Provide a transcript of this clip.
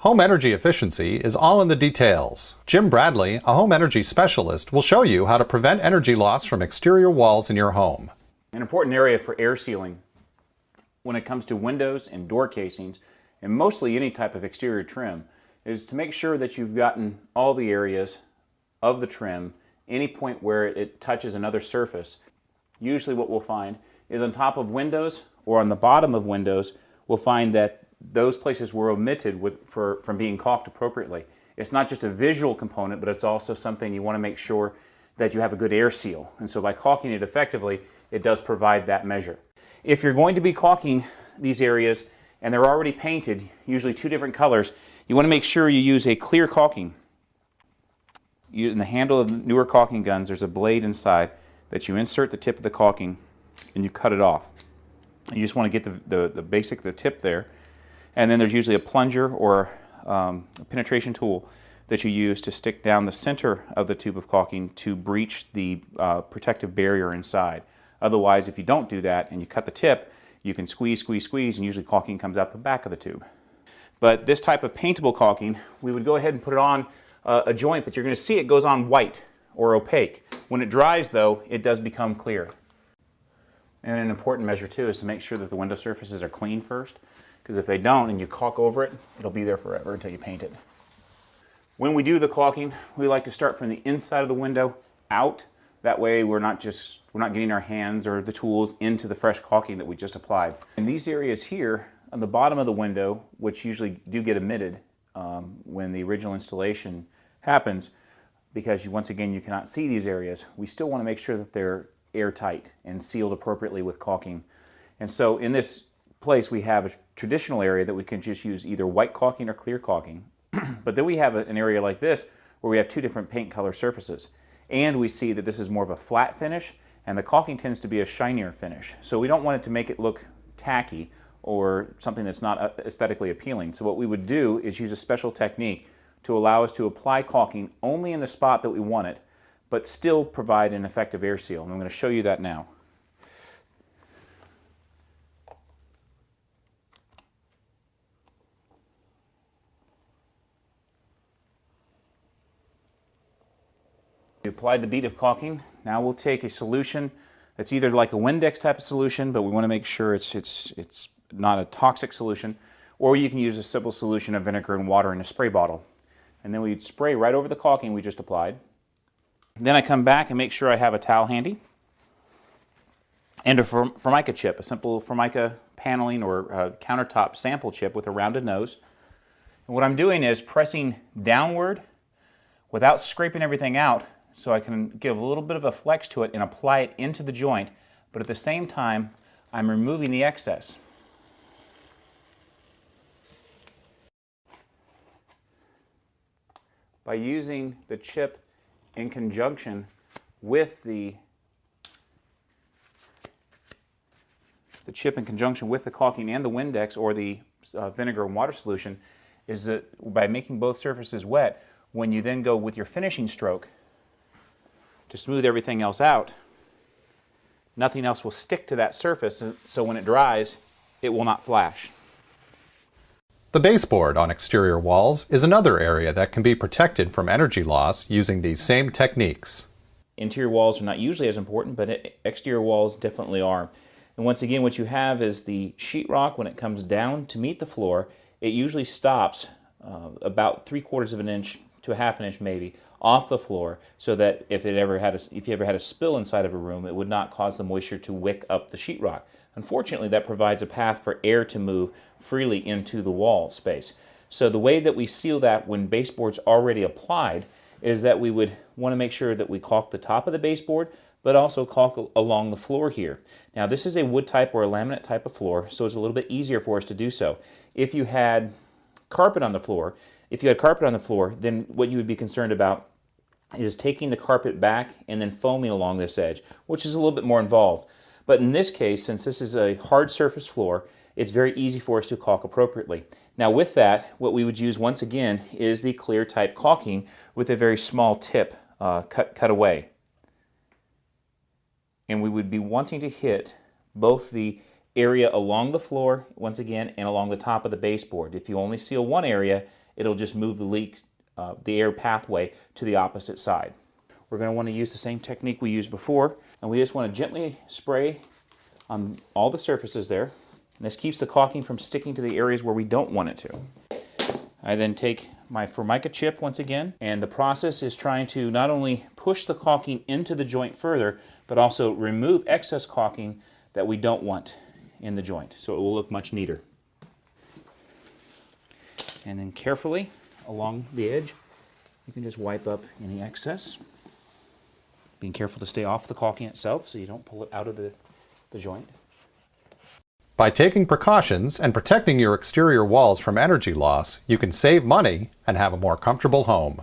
Home energy efficiency is all in the details. Jim Bradley, a home energy specialist, will show you how to prevent energy loss from exterior walls in your home. An important area for air sealing when it comes to windows and door casings, and mostly any type of exterior trim, is to make sure that you've gotten all the areas of the trim, any point where it touches another surface. Usually what we'll find is on top of windows or on the bottom of windows, we'll find that those places were omitted from being caulked appropriately. It's not just a visual component, but it's also something you want to make sure that you have a good air seal. And so by caulking it effectively, it does provide that measure. If you're going to be caulking these areas and they're already painted, usually two different colors, you want to make sure you use a clear caulking. In the handle of newer caulking guns, there's a blade inside that you insert the tip of the caulking and you cut it off. You just want to get the tip there. And then there's usually a plunger or a penetration tool that you use to stick down the center of the tube of caulking to breach the protective barrier inside. Otherwise, if you don't do that and you cut the tip, you can squeeze, squeeze, squeeze, and usually caulking comes out the back of the tube. But this type of paintable caulking, we would go ahead and put it on a joint, but you're going to see it goes on white or opaque. When it dries, though, it does become clear. And an important measure, too, is to make sure that the window surfaces are clean first. Because if they don't and you caulk over it, it'll be there forever until you paint it. When we do the caulking, we like to start from the inside of the window out. That way we're not getting our hands or the tools into the fresh caulking that we just applied. In these areas here, on the bottom of the window, which usually do get emitted when the original installation happens, because once again you cannot see these areas, we still want to make sure that they're airtight and sealed appropriately with caulking. And so in this place we have a traditional area that we can just use either white caulking or clear caulking. But then we have an area like this where we have two different paint color surfaces. And we see that this is more of a flat finish and the caulking tends to be a shinier finish. So we don't want it to make it look tacky or something that's not aesthetically appealing. So what we would do is use a special technique to allow us to apply caulking only in the spot that we want it, but still provide an effective air seal. And I'm going to show you that now. We applied the bead of caulking. Now we'll take a solution that's either like a Windex type of solution, but we want to make sure it's not a toxic solution, or you can use a simple solution of vinegar and water in a spray bottle. And then we'd spray right over the caulking we just applied. Then I come back and make sure I have a towel handy and a Formica chip, a simple Formica paneling or countertop sample chip with a rounded nose. And what I'm doing is pressing downward without scraping everything out, so I can give a little bit of a flex to it and apply it into the joint, but at the same time I'm removing the excess. By using the chip in conjunction with the caulking and the Windex or the vinegar and water solution, is that by making both surfaces wet, when you then go with your finishing stroke to smooth everything else out, nothing else will stick to that surface, so when it dries, it will not flash. The baseboard on exterior walls is another area that can be protected from energy loss using these same techniques. Interior walls are not usually as important, but exterior walls definitely are. And once again, what you have is the sheetrock. When it comes down to meet the floor, it usually stops about 3/4 of an inch to a half an inch maybe off the floor, so that if you ever had a spill inside of a room, it would not cause the moisture to wick up the sheetrock. Unfortunately, that provides a path for air to move freely into the wall space. So the way that we seal that when baseboard's already applied is that we would want to make sure that we caulk the top of the baseboard, but also caulk along the floor here. Now this is a wood type or a laminate type of floor, so it's a little bit easier for us to do so. If you had carpet on the floor, then what you would be concerned about is taking the carpet back and then foaming along this edge, which is a little bit more involved. But in this case, since this is a hard surface floor, it's very easy for us to caulk appropriately. Now with that, what we would use once again is the clear type caulking with a very small tip cut away. And we would be wanting to hit both the area along the floor, once again, and along the top of the baseboard. If you only seal one area, it'll just move the leak, the air pathway to the opposite side. We're going to want to use the same technique we used before, and we just want to gently spray on all the surfaces there. And this keeps the caulking from sticking to the areas where we don't want it to. I then take my Formica chip once again, and the process is trying to not only push the caulking into the joint further, but also remove excess caulking that we don't want in the joint, so it will look much neater. And then carefully along the edge, you can just wipe up any excess. Being careful to stay off the caulking itself so you don't pull it out of the joint. By taking precautions and protecting your exterior walls from energy loss, you can save money and have a more comfortable home.